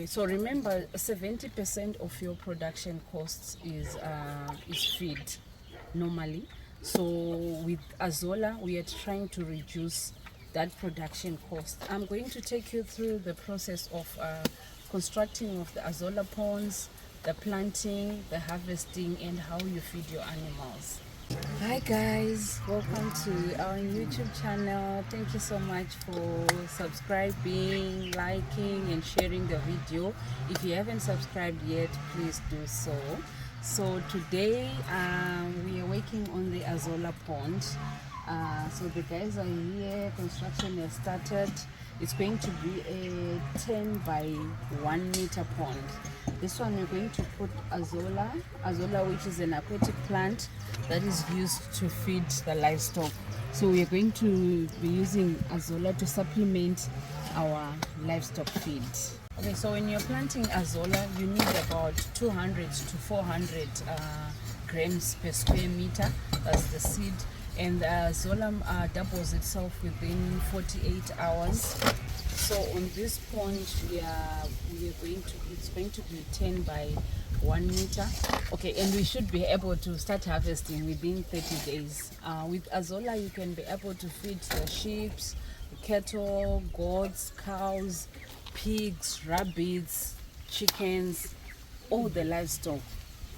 So remember, 70% of your production costs is feed normally. So with Azolla, we are trying to reduce that production cost. I'm going to take you through the process of constructing of the Azolla ponds, the planting, the harvesting, and how you feed your animals. Hi guys, welcome to our YouTube channel. Thank you so much for subscribing, liking and sharing the video. If you haven't subscribed yet, please do so. So today we are working on the Azolla pond. So the guys are here, construction has started. It's going to be a 10 by 1 meter pond. This one we're going to put Azolla, which is an aquatic plant that is used to feed the livestock. So we are going to be using Azolla to supplement our livestock feed. Okay, so when you're planting Azolla, you need about 200 to 400 grams per square meter. That's the seed. And the Azolla doubles itself within 48 hours. So on this pond, it's going to be 10 by 1 meter. Okay, and we should be able to start harvesting within 30 days. With Azolla, you can be able to feed the sheep, cattle, goats, cows, pigs, rabbits, chickens, all the livestock.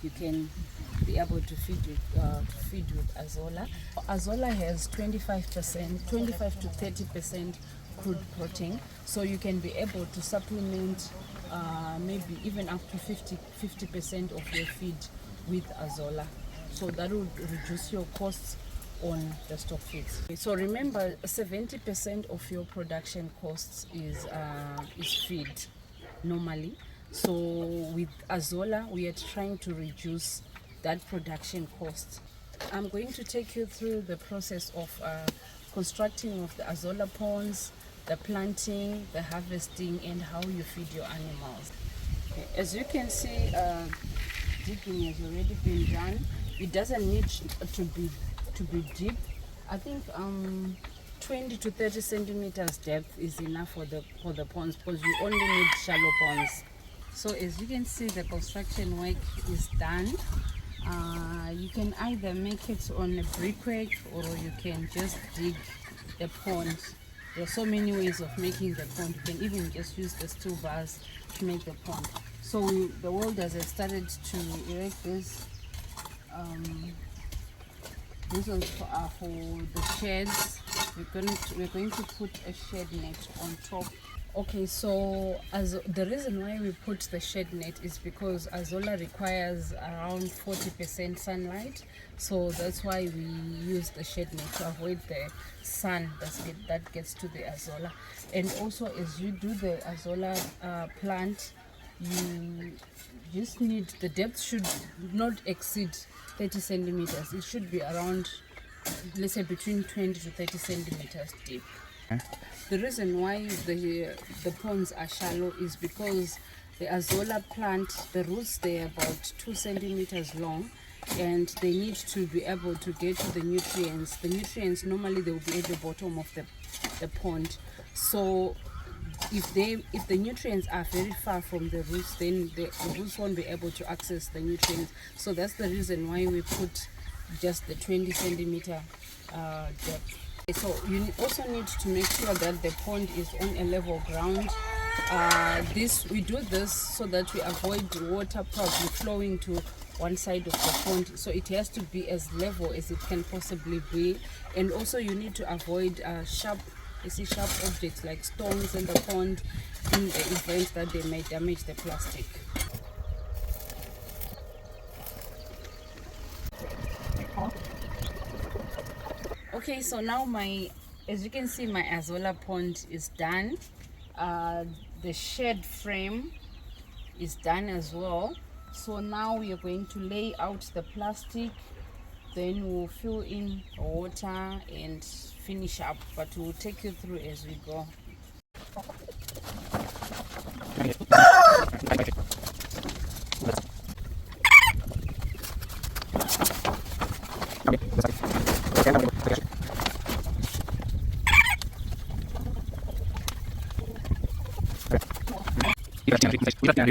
You can be able to feed with Azolla. Azolla has 25 to 30% crude protein, so you can be able to supplement maybe even up to 50% of your feed with Azolla. So that will reduce your costs on the stock feeds. So remember, 70% of your production costs is feed normally. So with Azolla, we are trying to reduce that production cost. I'm going to take you through the process of constructing of the Azolla ponds, the planting, the harvesting, and how you feed your animals. Okay. As you can see, digging has already been done. It doesn't need to be deep. I think 20 to 30 centimeters depth is enough for the ponds, because you only need shallow ponds. So as you can see, the construction work is done. You can either make it on a brickwork or you can just dig the pond. There are so many ways of making the pond. You can even just use the steel bars to make the pond. So the welders have started to erect this. This was for the sheds. We're going to put a shed net on top. Okay, so the reason why we put the shed net is because Azolla requires around 40% sunlight, so that's why we use the shed net to avoid the sun that gets to the Azolla. And also, as you do the Azolla plant, you just need, the depth should not exceed 30 centimeters. It should be around, let's say, between 20 to 30 centimeters deep. The reason why the ponds are shallow is because the Azolla plant, the roots, they're about 2 centimeters long, and they need to be able to get to the nutrients. The nutrients normally they will be at the bottom of the pond. So if the nutrients are very far from the roots, then the roots won't be able to access the nutrients. So that's the reason why we put just the 20 centimeter depth. So you also need to make sure that the pond is on a level ground. We do this so that we avoid water probably flowing to one side of the pond. So it has to be as level as it can possibly be. And also you need to avoid sharp objects like stones in the pond in the event that they may damage the plastic. Okay, so now as you can see, my Azolla pond is done. The shed frame is done as well. So now we are going to lay out the plastic, then we'll fill in water and finish up, but we'll take you through as we go. Okay. We're now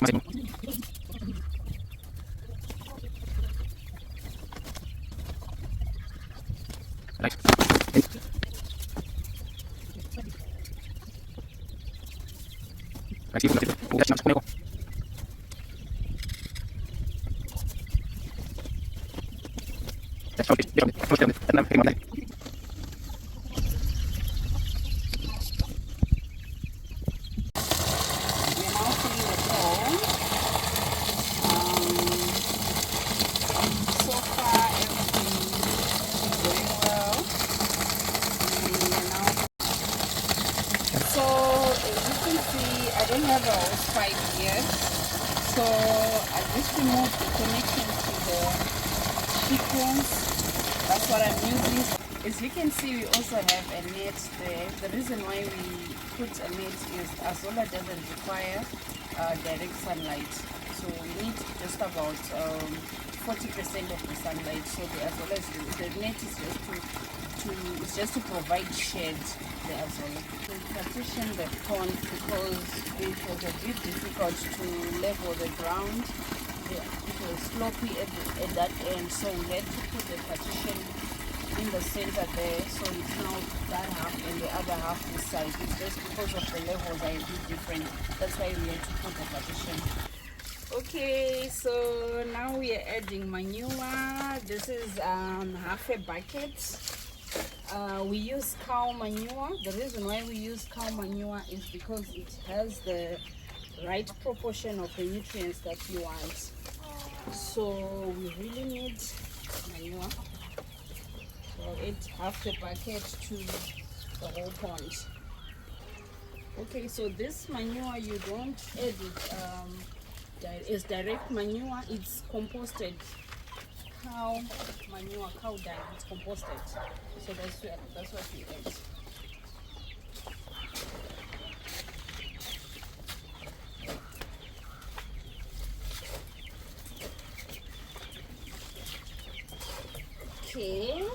seeing the pole. So far, everything is going well. And we're now. So as you can see, I don't have a hose pipe yet. So I just removed the connection to the sequence. That's what I'm using. As you can see, we also have a net there. The reason why we put a net is Azolla doesn't require direct sunlight. So we need just about 40% of the sunlight. So the Azolla the net is just to provide shade. The Azolla. We partition the pond because it was a bit difficult to level the ground. It was sloppy at that end, so we had to put the partition in the center there, so it's now that half and the other half this side. It's just because of the levels are a bit different. That's why we had to put the partition. Okay, so now we are adding manure. This is half a bucket. We use cow manure. The reason why we use cow manure is because it has the right proportion of the nutrients that you want. So we really need manure. So I'll add half the bucket to the whole pond. Okay, so this manure you don't add it as direct manure. It's composted cow manure, cow dung. It's composted. So that's what we add. Okay.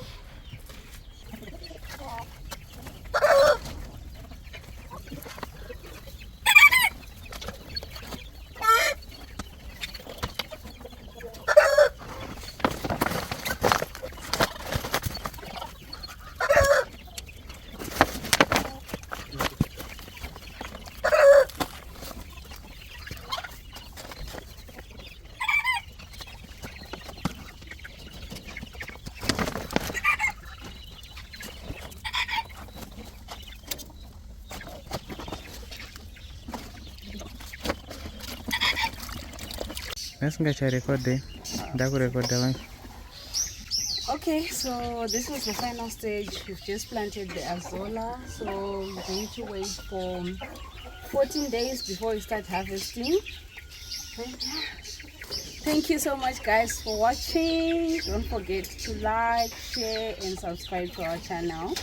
Okay, so this was the final stage. We've just planted the Azolla, so we're going to wait for 14 days before we start harvesting. Thank you so much, guys, for watching. Don't forget to like, share and subscribe to our channel.